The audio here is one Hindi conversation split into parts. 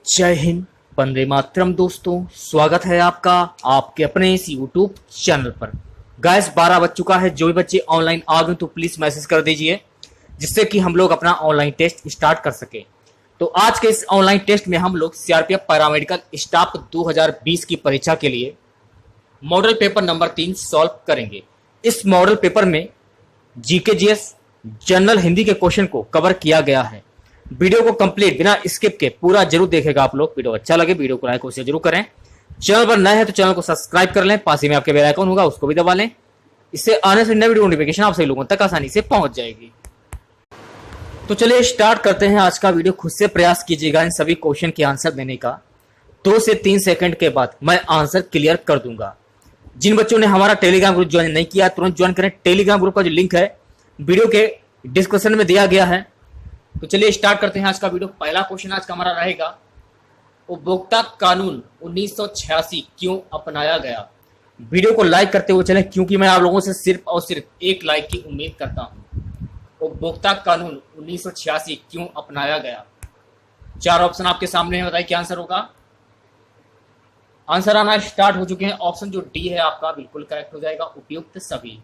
जय हिंद। वंदे मातरम। दोस्तों, स्वागत है आपका आपके अपने इस यूट्यूब चैनल पर। गाइस 12 बज चुका है। जो भी बच्चे ऑनलाइन आ गए तो प्लीज मैसेज कर दीजिए, जिससे कि हम लोग अपना ऑनलाइन टेस्ट स्टार्ट कर सके। तो आज के इस ऑनलाइन टेस्ट में हम लोग सीआरपीएफ पैरामेडिकल स्टाफ 2020 की परीक्षा के लिए मॉडल पेपर नंबर 3 सॉल्व करेंगे। इस मॉडल पेपर में जीके जीएस जनरल हिंदी के क्वेश्चन को कवर किया गया है। वीडियो को कंप्लीट बिना स्किप के पूरा जरूर देखेगा आप लोग। वीडियो अच्छा लगे वीडियो को लाइक और शेयर जरूर करें। चैनल पर नए हैं तो चैनल को सब्सक्राइब कर लें, पास ही में आपके बेल आइकन होगा उसको भी दबा लें। इससे आने से नई वीडियो नोटिफिकेशन आप सभी लोगों तक आसानी से पहुंच जाएगी। तो चलिए स्टार्ट करते हैं आज का वीडियो। खुद से प्रयास कीजिएगा इन सभी क्वेश्चन के आंसर देने का। 2 से 3 सेकंड के बाद मैं आंसर क्लियर कर दूंगा। जिन बच्चों ने हमारा टेलीग्राम ग्रुप ज्वाइन नहीं किया तुरंत ज्वाइन करें। टेलीग्राम ग्रुप का जो लिंक है वीडियो के डिस्क्रिप्शन में दिया गया है। तो चलिए स्टार्ट करते हैं आज का वीडियो। पहला क्वेश्चन आज का हमारा रहेगा, उपभोक्ता कानून 1986 क्यों अपनाया गया। वीडियो को लाइक करते हुए चलें, क्योंकि मैं आप लोगों से सिर्फ और सिर्फ एक लाइक की उम्मीद करता हूं। उपभोक्ता कानून 1986 क्यों अपनाया गया। 4 ऑप्शन आपके सामने है, बताइए क्या आंसर होगा। आंसर आना स्टार्ट हो चुके हैं। ऑप्शन जो डी है आपका बिल्कुल करेक्ट हो जाएगा, उपयुक्त सभी।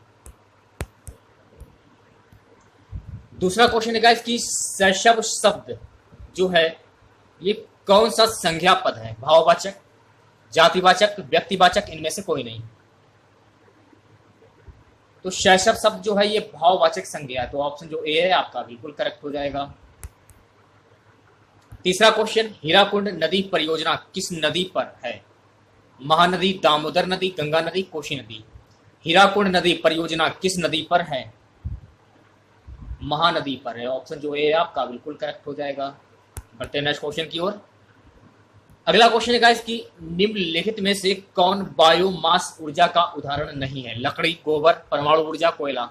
दूसरा क्वेश्चन है गाइस कि शैशव शब्द जो है ये कौन सा संज्ञा पद है। भाववाचक, जातिवाचक, व्यक्तिवाचक, इनमें से कोई नहीं। तो शैशव शब्द जो है ये भाववाचक संज्ञा है, तो ऑप्शन जो ए है आपका बिल्कुल करेक्ट हो जाएगा। तीसरा क्वेश्चन, हीराकुंड नदी परियोजना किस नदी पर है। महानदी, दामोदर नदी, गंगा नदी, कोसी नदी। हीराकुंड नदी परियोजना किस नदी पर है। महानदी पर है, ऑप्शन जो ए आपका बिल्कुल करेक्ट हो जाएगा। बढ़ते हैं नेक्स्ट क्वेश्चन की ओर। अगला क्वेश्चन है गाइस कि निम्नलिखित में से कौन बायोमास ऊर्जा का उदाहरण नहीं है। लकड़ी, गोबर, परमाणु ऊर्जा, कोयला।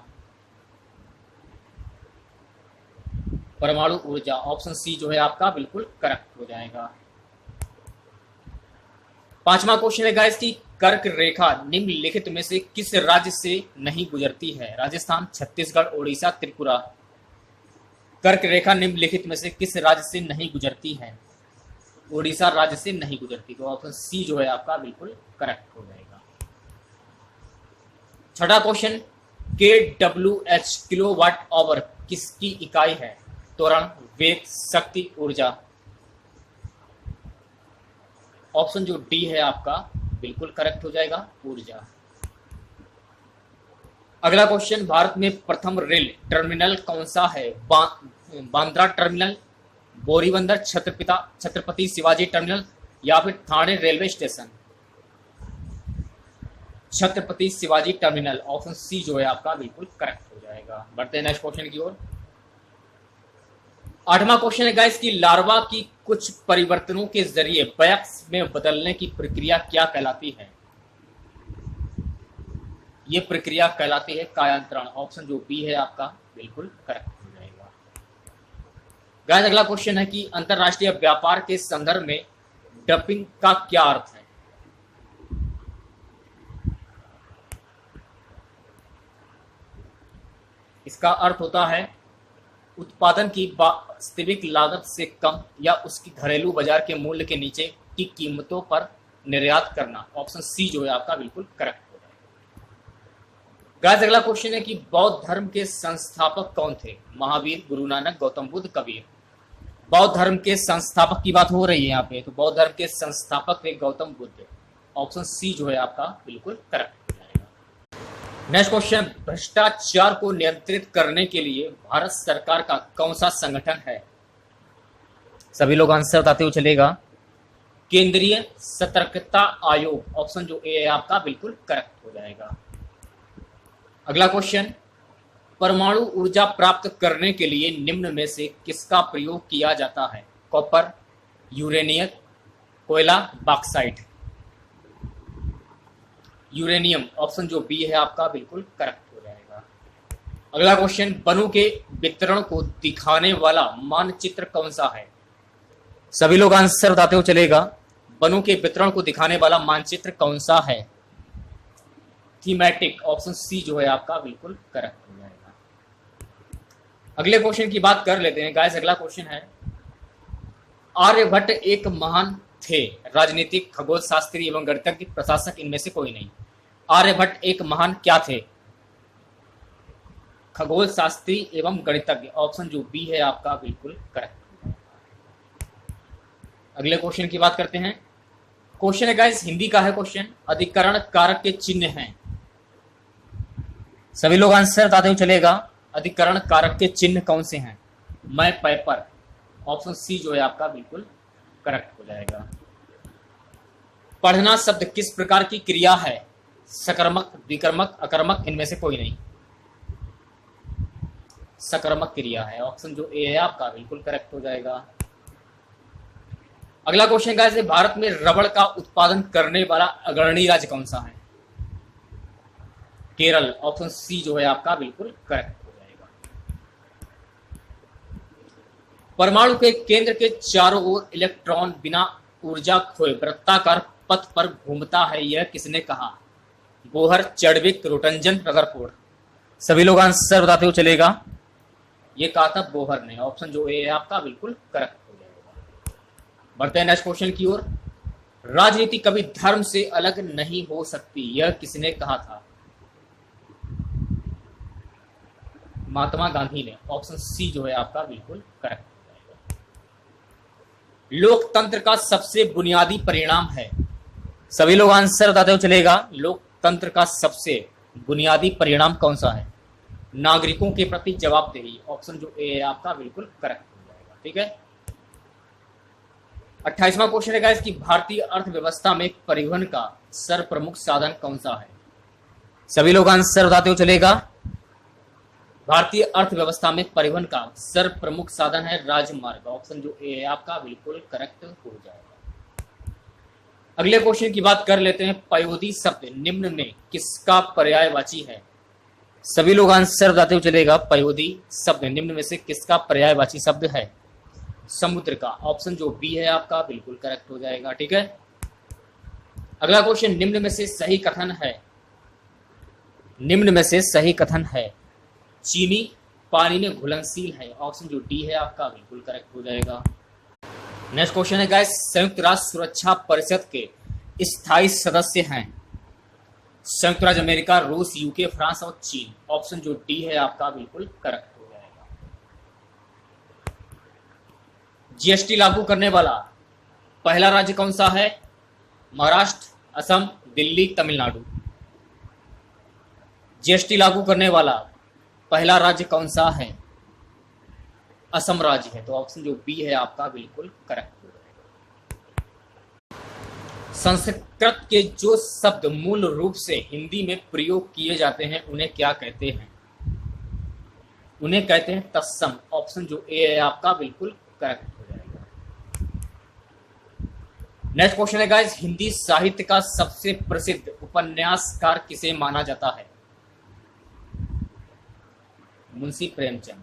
परमाणु ऊर्जा, ऑप्शन सी जो है आपका बिल्कुल करेक्ट हो जाएगा। पांचवा क्वेश्चन है गाइस कि कर्क रेखा निम्नलिखित में से किस राज्य से नहीं गुजरती है। राजस्थान, छत्तीसगढ़, ओडिशा, त्रिपुरा। कर्क रेखा निम्नलिखित में से किस राज्य से नहीं गुजरती है। ओडिशा राज्य से नहीं गुजरती, तो ऑप्शन सी जो है आपका बिल्कुल करेक्ट हो जाएगा। छठा क्वेश्चन, KWH किलोवाट आवर किसकी इकाई है। त्वरण, वेग, शक्ति, ऊर्जा। ऑप्शन जो डी है आपका बिल्कुल करेक्ट हो जाएगा, ऊर्जा। अगला क्वेश्चन, भारत में प्रथम रेल टर्मिनल कौन सा है। बांद्रा टर्मिनल, बोरीबंदर, छत्रपति शिवाजी टर्मिनल या फिर Thane railway station. Chhatrapati Shivaji terminal, option C जो है आपका बिल्कुल करेक्ट हो जाएगा। बढ़ते हैं नेक्स्ट क्वेश्चन की ओर। आठवां क्वेश्चन है गाइस कि लार्वा की कुछ परिवर्तनों के जरिए वयस्क में बदलने की प्रक्रिया क्या कहलाती है। ये प्रक्रिया कहलाती है कायांतरण, ऑप्शन जो बी है आपका बिल्कुल करेक्ट हो जाएगा। गाइस अगला क्वेश्चन है कि अंतरराष्ट्रीय व्यापार के संदर्भ में डंपिंग का क्या अर्थ है। इसका अर्थ होता है उत्पादन की वास्तविक लागत से कम या उसकी घरेलू बाजार के मूल्य के नीचे की कीमतों पर निर्यात करना, ऑप्शन सी जो है आपका बिल्कुल करेक्ट हो जाएगा। गाइस अगला क्वेश्चन है कि बौद्ध धर्म के संस्थापक कौन थे। महावीर, गुरु नानक, गौतम बुद्ध, कबीर। बौद्ध धर्म के संस्थापक की बात हो रही है यहाँ पे, तो बौद्ध धर्म के संस्थापक थे गौतम बुद्ध, ऑप्शन सी जो है आपका बिल्कुल करेक्ट हो जाएगा। नेक्स्ट क्वेश्चन, भ्रष्टाचार को नियंत्रित करने के लिए भारत सरकार का कौन सा संगठन है। सभी लोग आंसर बताते हुए चलेगा। केंद्रीय सतर्कता आयोग, ऑप्शन जो ए है आपका बिल्कुल करेक्ट हो जाएगा। अगला क्वेश्चन, परमाणु ऊर्जा प्राप्त करने के लिए निम्न में से किसका प्रयोग किया जाता है। कॉपर, यूरेनियम, कोयला, बॉक्साइट। यूरेनियम, ऑप्शन जो बी है आपका बिल्कुल करेक्ट हो जाएगा। अगला क्वेश्चन, वनों के वितरण को दिखाने वाला मानचित्र कौन सा है। सभी लोग आंसर बताते हुए चलेगा। वनों के वितरण को दिखाने वाला मानचित्र कौन सा है। थीमेटिक, ऑप्शन सी जो है आपका बिल्कुल करेक्ट हो जाएगा। अगले क्वेश्चन की बात कर लेते हैं गाइस। अगला क्वेश्चन है आर्यभट्ट एक महान थे, राजनीतिक, खगोल शास्त्री एवं गणितज्ञ, प्रशासक इनमें से कोई नहीं। आर्यभट्ट एक महान क्या थे? खगोल शास्त्री एवं गणितज्ञ, ऑप्शन जो बी है आपका बिल्कुल करेक्ट। अगले क्वेश्चन की बात करते हैं। क्वेश्चन है गाइस हिंदी का है क्वेश्चन, अधिकरण कारक के चिन्ह हैं। सभी लोग आंसर बताते हुए चलेगा, अधिकरण कारक के चिन्ह कौन से हैं? मैं, पेपर, ऑप्शन सी जो है आपका बिल्कुल करेक्ट हो जाएगा। पढ़ना शब्द किस प्रकार की क्रिया है? सकर्मक, विकर्मक, अकर्मक, इनमें से कोई नहीं। सकर्मक क्रिया है, ऑप्शन जो ए है आपका बिल्कुल करेक्ट हो जाएगा। अगला क्वेश्चन गाइस है, भारत में रबड़ का उत्पादन करने वाला अग्रणी राज्य कौन सा है? केरल, ऑप्शन सी जो है आपका बिल्कुल करेक्ट हो जाएगा। परमाणु के केंद्र के चारों ओर इलेक्ट्रॉन बिना ऊर्जा खोए वृत्ताकार पथ पर घूमता है, यह किसने कहा? Bohr, Chadwick, Roentgen, Rutherford. सभी लोग आंसर बताते हुए चलेगा, ये कहा था बोहर ने, ऑप्शन जो ए है आपका बिल्कुल करेक्ट हो जाएगा। बढ़ते हैं नेक्स्ट क्वेश्चन की ओर। राजनीति कभी धर्म से अलग नहीं हो सकती, यह किसने कहा था? महात्मा गांधी ने, ऑप्शन सी जो है आपका बिल्कुल करेक्ट हो जाएगा। लोकतंत्र का सबसे बुनियादी परिणाम है। सभी लोग आंसर बताते हुए चलेगा, लोकतंत्र का सबसे बुनियादी परिणाम कौन सा है? नागरिकों के प्रति जवाबदेही, ऑप्शन जो ए है आपका बिल्कुल करेक्ट हो जाएगा। ठीक है। 28वां क्वेश्चन है गाइस कि भारतीय अर्थव्यवस्था में परिवहन का सर्वप्रमुख साधन कौन सा है? सभी लोग आंसर बताते हुए चलेगा, भारतीय अर्थव्यवस्था में परिवहन का सर्वप्रमुख साधन है राजमार्ग, ऑप्शन जो ए है आपका बिल्कुल करेक्ट हो जाएगा। अगले क्वेश्चन की बात कर लेते हैं। पयोधी शब्द निम्न में किसका पर्यायवाची है? सभी लोग आंसर बताते हुए चलेगा, पयोधी शब्द निम्न में से किसका पर्यायवाची शब्द है? समुद्र का, ऑप्शन जो बी है आपका बिल्कुल करेक्ट हो जाएगा। ठीक है। अगला क्वेश्चन, निम्न में से सही कथन है, निम्न में से सही कथन है चीनी पानी में घुलनशील है, ऑप्शन जो डी है आपका बिल्कुल करेक्ट हो जाएगा। नेक्स्ट क्वेश्चन है गाइस, संयुक्त राष्ट्र सुरक्षा परिषद के स्थायी सदस्य हैं संयुक्त राज्य अमेरिका, रूस, यूके, फ्रांस और चीन, ऑप्शन जो डी है आपका बिल्कुल करेक्ट हो जाएगा। जीएसटी लागू करने वाला पहला राज्य कौन सा है? महाराष्ट्र, असम, दिल्ली, तमिलनाडु। जीएसटी लागू करने वाला पहला राज्य कौन सा है? असम राज्य है, तो ऑप्शन जो बी है आपका बिल्कुल करेक्ट हो जाएगा। संस्कृत के जो शब्द मूल रूप से हिंदी में प्रयोग किए जाते हैं उन्हें क्या कहते हैं? उन्हें कहते हैं तत्सम, ऑप्शन जो ए है आपका बिल्कुल करेक्ट हो जाएगा। नेक्स्ट क्वेश्चन है गाइस, हिंदी साहित्य का सबसे प्रसिद्ध उपन्यासकार किसे माना जाता है? मुंशी प्रेमचंद,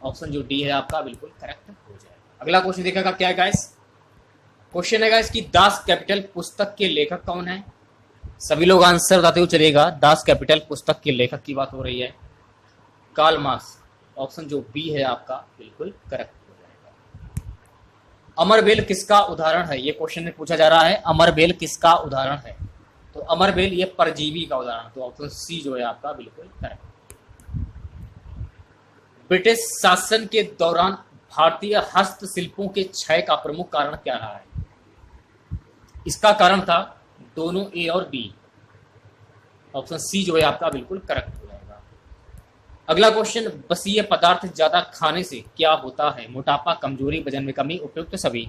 ऑप्शन जो डी है आपका बिल्कुल करेक्ट हो जाएगा। अगला क्वेश्चन देखेगा क्या है गाइस, क्वेश्चन है गाइस कि दास कैपिटल पुस्तक के लेखक कौन है? सभी लोग आंसर बताते हुए चलेगा, दास कैपिटल पुस्तक के लेखक की बात हो रही है कार्ल मार्क्स, ऑप्शन जो बी है आपका बिल्कुल करेक्ट हो जाएगा। अमरबेल किसका उदाहरण है? ये क्वेश्चन में पूछा जा रहा है, अमरबेल किसका उदाहरण है? तो अमरबेल ये परजीवी का उदाहरण, तो ऑप्शन सी जो है आपका बिल्कुल करेक्ट। ब्रिटिश शासन के दौरान भारतीय हस्तशिल्पों के क्षय का प्रमुख कारण क्या रहा है? इसका कारण था दोनों ए और बी, ऑप्शन सी जो है आपका बिल्कुल करेक्ट हो जाएगा। अगला क्वेश्चन, बसीय पदार्थ ज्यादा खाने से क्या होता है? मोटापा, कमजोरी, वजन में कमी, उपयुक्त सभी,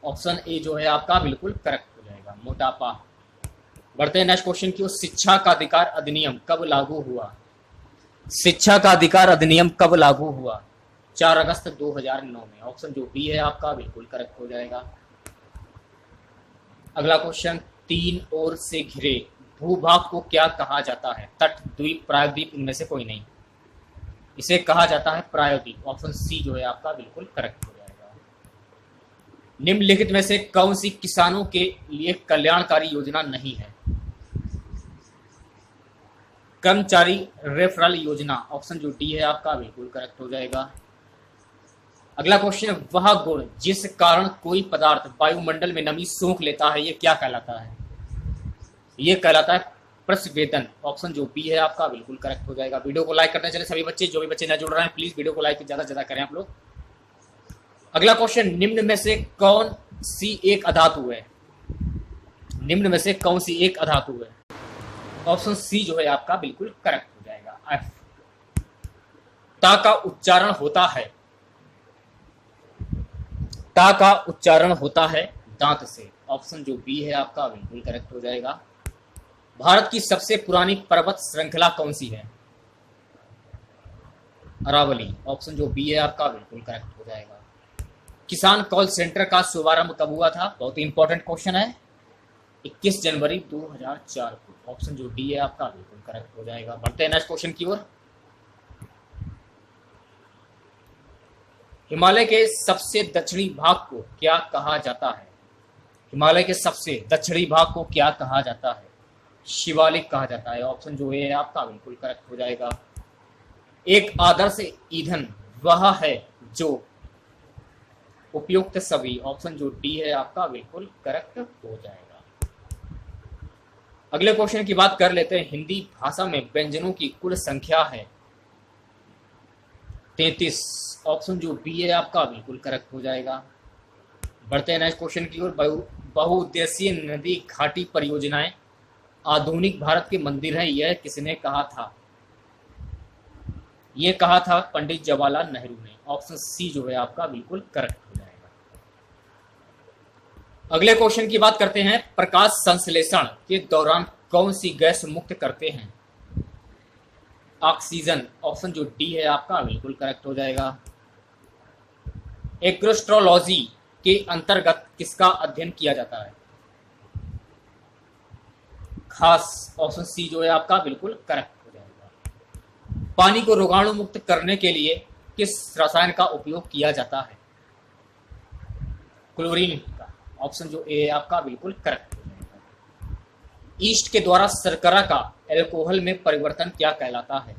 ऑप्शन ए जो है आपका बिल्कुल करेक्ट हो जाएगा, मोटापा। बढ़ते हैं नेक्स्ट क्वेश्चन की ओर, शिक्षा का अधिकार अधिनियम कब लागू हुआ? शिक्षा का अधिकार अधिनियम कब लागू हुआ? 4 अगस्त 2009 में, ऑप्शन जो बी है आपका बिल्कुल करेक्ट हो जाएगा। अगला क्वेश्चन, तीन ओर से घिरे भूभाग को क्या कहा जाता है? तट, द्वीप, प्रायद्वीप, इनमें से कोई नहीं, इसे कहा जाता है प्रायद्वीप, ऑप्शन सी जो है आपका बिल्कुल करेक्ट हो जाएगा। निम्नलिखित में से कौन सी किसानों के लिए कल्याणकारी योजना नहीं है? कर्मचारी रेफरल योजना, ऑप्शन जो डी है आपका बिल्कुल करेक्ट हो जाएगा। अगला क्वेश्चन, वह गुण जिस कारण कोई पदार्थ वायुमंडल में नमी सोख लेता है, ये क्या कहलाता है? ये कहलाता है प्रस्वेदन। ऑप्शन जो बी है आपका बिल्कुल करेक्ट हो जाएगा। वीडियो को लाइक करने चले सभी बच्चे, जो भी बच्चे न जुड़ रहे हैं प्लीज वीडियो को लाइक ज्यादा से ज्यादा करें आप लोग। अगला क्वेश्चन, निम्न में से कौन सी एक अधातु है? निम्न में से कौन सी एक अधातु है? ऑप्शन सी जो है आपका बिल्कुल करेक्ट हो जाएगा, एफ। ता का उच्चारण होता है, ता का उच्चारण होता है दांत से। ऑप्शन जो बी है आपका बिल्कुल करेक्ट हो जाएगा। भारत की सबसे पुरानी पर्वत श्रृंखला कौन सी है? अरावली। ऑप्शन जो बी है आपका बिल्कुल करेक्ट हो जाएगा। किसान कॉल सेंटर का शुभारंभ कब हुआ था? बहुत ही इंपॉर्टेंट क्वेश्चन है, 21 जनवरी 2004 को। ऑप्शन जो डी है आपका बिल्कुल करेक्ट हो जाएगा। बढ़ते हैं नेक्स्ट क्वेश्चन की ओर। हिमालय के सबसे दक्षिणी भाग को क्या कहा जाता है? हिमालय के सबसे दक्षिणी भाग को क्या कहा जाता है? शिवालिक कहा जाता है। ऑप्शन जो है आपका बिल्कुल करेक्ट हो जाएगा। एक आदर्श ईंधन वह है जो उपयुक्त सभी। ऑप्शन जो डी है आपका बिल्कुल करेक्ट हो जाएगा। अगले क्वेश्चन की बात कर लेते हैं। हिंदी भाषा में व्यंजनों की कुल संख्या है 33। ऑप्शन जो बी है आपका बिल्कुल करेक्ट हो जाएगा। बढ़ते हैं नेक्स्ट क्वेश्चन की ओर। बहुउद्देशीय नदी घाटी परियोजनाएं आधुनिक भारत के मंदिर है, यह किसने कहा था? यह कहा था पंडित जवाहरलाल नेहरू ने। ऑप्शन सी जो है आपका बिल्कुल करेक्ट हो जाएगा। अगले क्वेश्चन की बात करते हैं। प्रकाश संश्लेषण के दौरान कौन सी गैस मुक्त करते हैं? ऑक्सीजन। ऑप्शन जो डी है आपका बिल्कुल करेक्ट हो जाएगा। एग्रोस्ट्रोलॉजी के अंतर्गत किसका अध्ययन किया जाता है? खास। ऑप्शन सी जो है आपका बिल्कुल करेक्ट हो जाएगा। पानी को रोगाणु मुक्त करने के लिए किस रसायन का उपयोग किया जाता है? क्लोरीन का। ऑप्शन जो ए है आपका बिल्कुल करेक्ट हो जाएगा। ईस्ट के द्वारा शर्करा का एल्कोहल में परिवर्तन क्या कहलाता है?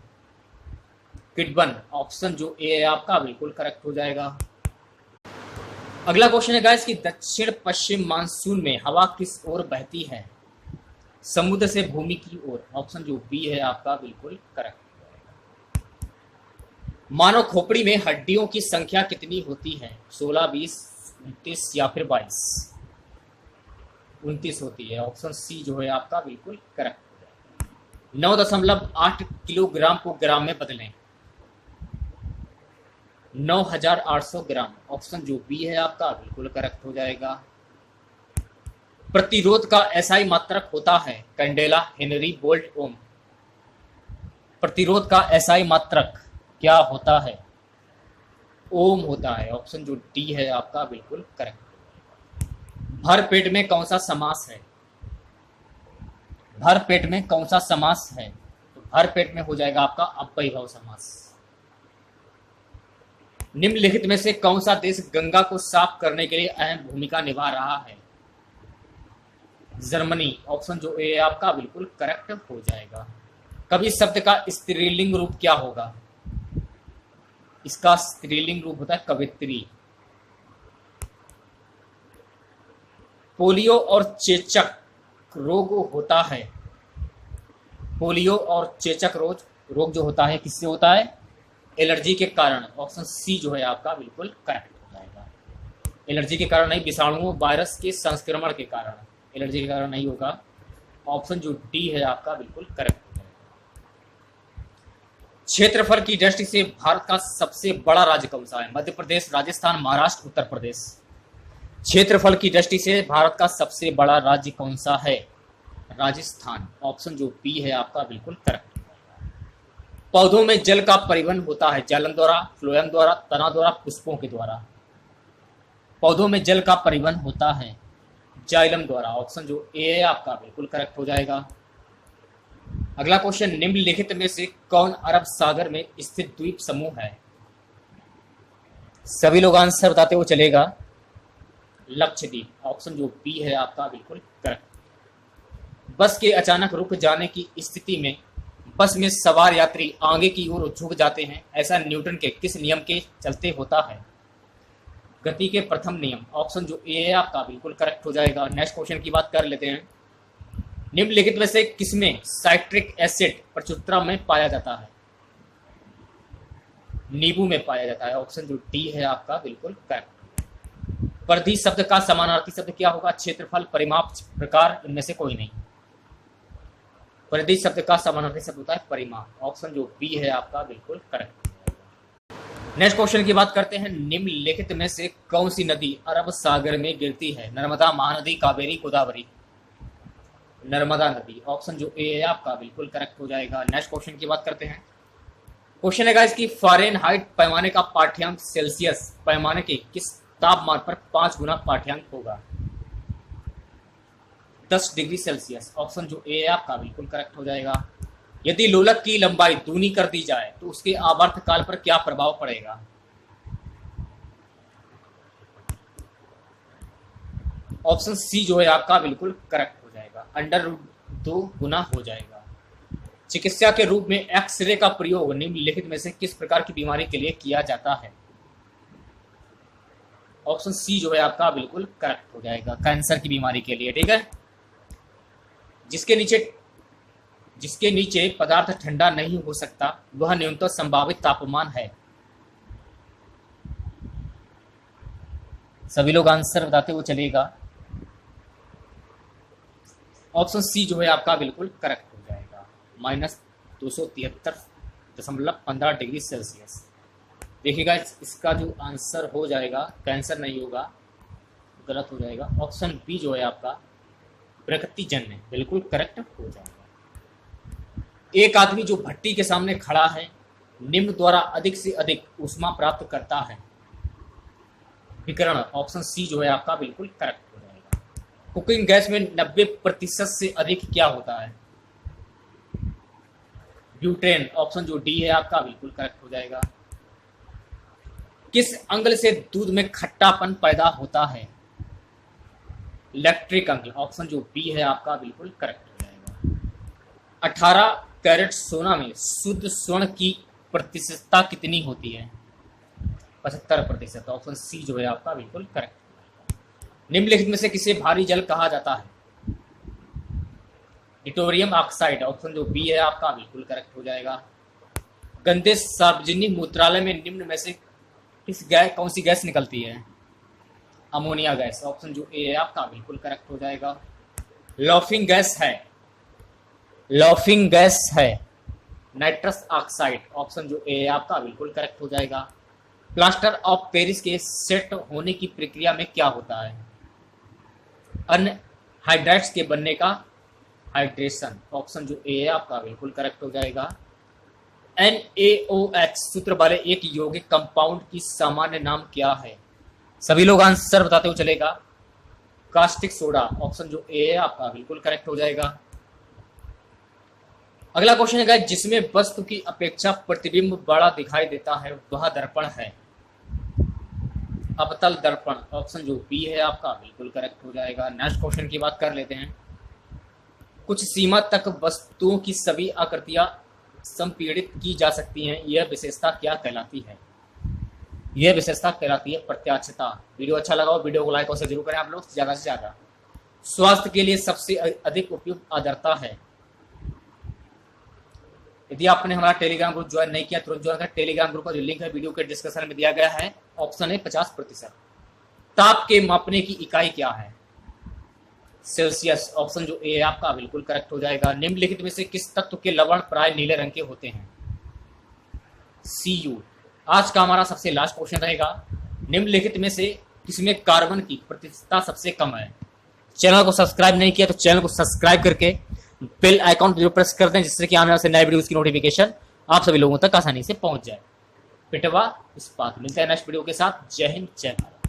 किण्वन। ऑप्शन जो ए है आपका बिल्कुल करेक्ट हो जाएगा। अगला क्वेश्चन है गाइस कि दक्षिण पश्चिम मानसून में हवा किस ओर बहती है? समुद्र से भूमि की ओर। ऑप्शन जो बी है आपका बिल्कुल करेक्ट हो जाएगा। मानव खोपड़ी में हड्डियों की संख्या कितनी होती है? 16, 20, 29 या फिर 22? 29 होती है। ऑप्शन सी जो है आपका बिल्कुल करेक्ट हो जाएगा। 9.8 किलोग्राम को ग्राम में बदलें। 9800 ग्राम। ऑप्शन जो बी है आपका बिल्कुल करेक्ट हो जाएगा। प्रतिरोध का एसआई मात्रक होता है? कैंडेला, हेनरी, वोल्ट, ओम। प्रतिरोध का एसआई मात्रक क्या होता है? ओम होता है। ऑप्शन जो डी है आपका बिल्कुल करेक्ट। भर पेट में कौन सा समास है? भर पेट में कौन सा समास है? तो भर पेट में हो जाएगा आपका अव्ययीभाव समास। निम्नलिखित में से कौन सा देश गंगा को साफ करने के लिए अहम भूमिका निभा रहा है? जर्मनी। ऑप्शन जो ए आपका बिल्कुल करेक्ट हो जाएगा। कवि शब्द का स्त्रीलिंग रूप क्या होगा? इसका स्त्रीलिंग रूप होता है कवित्री। पोलियो और चेचक रोग होता है? पोलियो और चेचक रोग जो होता है किससे होता है? एलर्जी के कारण। ऑप्शन सी जो है आपका बिल्कुल करेक्ट हो जाएगा। एलर्जी के कारण नहीं, विषाणुओं वायरस के संक्रमण के कारण। एलर्जी के कारण नहीं होगा। ऑप्शन जो डी है आपका बिल्कुल करेक्ट हो जाएगा। क्षेत्रफल की दृष्टि से भारत का सबसे बड़ा राज्य कौन सा है? मध्य प्रदेश, राजस्थान, महाराष्ट्र, उत्तर प्रदेश। क्षेत्रफल की दृष्टि से भारत का सबसे बड़ा राज्य कौन सा है? राजस्थान। ऑप्शन जो बी है आपका बिल्कुल करेक्ट। पौधों में जल का परिवहन होता है? जालन द्वारा, फ्लोएम द्वारा, तना द्वारा, पुष्पों के द्वारा। पौधों में जल का परिवहन होता है जाइलम द्वारा। ऑप्शन जो ए है आपका बिल्कुल करेक्ट हो जाएगा। अगला क्वेश्चन, निम्नलिखित में से कौन अरब सागर में स्थित द्वीप समूह है? सभी लोग आंसर बताते हुए चलेगा। लक्षद्वीप। ऑप्शन जो बी है आपका बिल्कुल करेक्ट। बस के अचानक रुक जाने की स्थिति में बस में सवार यात्री आगे की ओर झुक जाते हैं, ऐसा न्यूटन के किस नियम के चलते होता है? गति के प्रथम नियम, ऑप्शन जो ए है आपका बिल्कुल करेक्ट हो जाएगा। नेक्स्ट क्वेश्चन की बात कर लेते हैं। निम्नलिखित में से किसमें साइट्रिक एसिड प्रचुरता में पाया जाता है? नींबू में पाया जाता है, ऑप्शन जो डी है आपका बिल्कुल करेक्ट। परिधि शब्द का समानार्थी शब्द क्या होगा? क्षेत्रफल, परिमाप, प्रकार, इनमें से कोई नहीं। परिधि शब्द का समानार्थी शब्द होता है परिमाप, ऑप्शन जो बी है आपका बिल्कुल करेक्ट। नेक्स्ट क्वेश्चन की बात करते हैं। निम्नलिखित में से कौन सी नदी अरब सागर में गिरती है? नर्मदा, महानदी, कावेरी, गोदावरी। नर्मदा नदी, ऑप्शन जो ए है आपका बिल्कुल करेक्ट हो जाएगा। नेक्स्ट क्वेश्चन की बात करते हैं। क्वेश्चन है गाइस कि फ़ारेनहाइट पैमाने का पाठ्यांक सेल्सियस पैमाने के किस तापमान पर 5 गुना पाठ्यांक होगा? 10 डिग्री सेल्सियस, ऑप्शन जो ए है आपका बिल्कुल करेक्ट हो जाएगा। यदि लोलक की लंबाई दूनी कर दी जाए तो उसके आवर्तकाल पर क्या प्रभाव पड़ेगा? ऑप्शन सी जो है आपका बिल्कुल करेक्ट हो जाएगा, √2 गुना हो जाएगा। चिकित्सा के रूप में एक्सरे का प्रयोग निम्नलिखित में से किस प्रकार की बीमारी के लिए किया जाता है? ऑप्शन सी जो है आपका बिल्कुल करेक्ट हो जाएगा, कैंसर की बीमारी के लिए। ठीक है, जिसके नीचे पदार्थ ठंडा नहीं हो सकता वह न्यूनतम संभावित तापमान है। सभी लोग आंसर बताते हुए चलेगा। ऑप्शन सी जो है आपका बिल्कुल करेक्ट हो जाएगा, -273.15 डिग्री सेल्सियस। देखिएगा इसका जो आंसर हो जाएगा कैंसर नहीं होगा, गलत हो जाएगा। ऑप्शन बी जो है आपका प्रकृतिजन्य बिल्कुल करेक्ट हो जाएगा। एक आदमी जो भट्टी के सामने खड़ा है निम्न द्वारा अधिक से अधिक ऊष्मा प्राप्त करता है। विकिरण, ऑप्शन सी जो है आपका बिल्कुल करेक्ट हो जाएगा। कुकिंग गैस में 90% से अधिक क्या होता है? ब्यूटेन, ऑप्शन जो डी है आपका बिल्कुल करेक्ट हो जाएगा। किस अंग से दूध में खट्टापन पैदा होता है? इलेक्ट्रिक अंग, ऑप्शन जो बी है आपका बिल्कुल करेक्ट हो जाएगा। 18 कैरेट सोना में शुद्ध स्वर्ण की प्रतिशतता कितनी होती है? 75%, ऑप्शन सी जो है आपका बिल्कुल करेक्ट। निम्नलिखित में से किसे भारी जल कहा जाता है? डिटोरियम ऑक्साइड, ऑप्शन जो बी है आपका बिल्कुल करेक्ट हो जाएगा। गंदे सार्वजनिक मूत्रालय में निम्न में से कौन सी गैस निकलती है? अमोनिया गैस, ऑप्शन जो ए है आपका बिल्कुल करेक्ट हो जाएगा। लॉफिंग गैस है नाइट्रस ऑक्साइड, ऑप्शन जो ए है आपका बिल्कुल करेक्ट हो जाएगा। प्लास्टर ऑफ पेरिस के सेट होने की प्रक्रिया में क्या होता है? अन्य हाइड्राइड्स के बनने का हाइड्रेशन, ऑप्शन जो ए है आपका बिल्कुल करेक्ट हो जाएगा। NaOH सूत्र वाले एक यौगिक कंपाउंड की सामान्य नाम क्या है? सभी लोग आंसर बताते हुए चलेगा। कास्टिक सोडा, ऑप्शन जो ए है आपका बिल्कुल करेक्ट हो जाएगा। अगला क्वेश्चन है जिसमें वस्तु की अपेक्षा प्रतिबिंब बड़ा दिखाई देता है वह दर्पण है। अवतल दर्पण, ऑप्शन जो बी है आपका बिल्कुल करेक्ट हो जाएगा। नेक्स्ट क्वेश्चन की बात कर लेते हैं। कुछ सीमा तक वस्तुओं की सभी आकृतियां संपीड़ित की जा सकती हैं, यह विशेषता क्या कहलाती है? यह विशेषता कहलाती है प्रत्याक्षता। वीडियो अच्छा लगा हो वीडियो को लाइक और शेयर जरूर करें आप लोग ज्यादा से ज्यादा। स्वास्थ्य के लिए सबसे अधिक उपयुक्त आर्द्रता है। यदि आपने हमारा टेलीग्राम ग्रुप ज्वाइन नहीं किया तुरंत ज्वाइन करें। टेलीग्राम ग्रुप का जो लिंक है वीडियो के डिस्क्रिप्शन में दिया गया है। ऑप्शन है 50%। ताप के मापने की इकाई क्या है? सेल्सियस, ऑप्शन जो ए आपका बिल्कुल करेक्ट हो जाएगा। निम्नलिखित में से किस तत्व के लवण प्राय नीले रंग के होते हैं? Cu। आज का हमारा सबसे लास्ट क्वेश्चन रहेगा। निम्नलिखित में से किसमें कार्बन की प्रतिशतता सबसे कम है? चैनल को सब्सक्राइब नहीं किया तो चैनल को सब्सक्राइब करके बेल आइकॉन जरूर प्रेस कर दें, जिससे कि आने वाले नए वीडियोस की नोटिफिकेशन आप सभी लोगों तक आसानी से पहुंच जाए। पिटवा इस्पात। मिलते हैं नेक्स्ट वीडियो के साथ। जय हिंद, जय भारत।